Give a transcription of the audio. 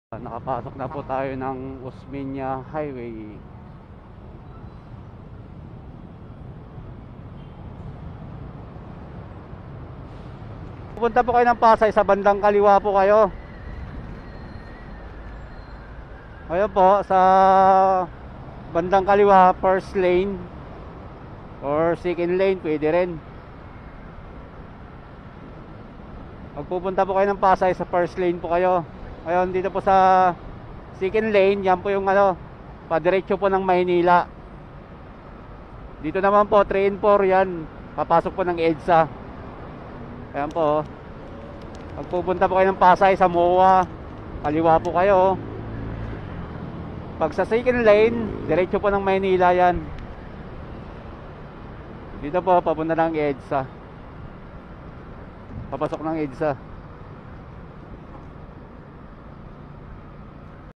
Nakapasok na po tayo ng Osmeña Highway. Pupunta po kayo ng Pasay, sa bandang kaliwa po kayo. Ayun po, sa bandang kaliwa, first lane or second lane, pwede rin. Magpupunta po kayo ng Pasay, sa first lane po kayo. Ayun, dito po sa second lane, yan po yung padiretso po ng Maynila. Dito naman po, 3 and 4 yan, papasok po ng EDSA. Ayan po. Magpupunta po kayo ng Pasay, sa MOA, kaliwa po kayo. Pag sa second lane, diretso po ng Maynila yan. Dito po, papunta ng EDSA. Papasok ng EDSA.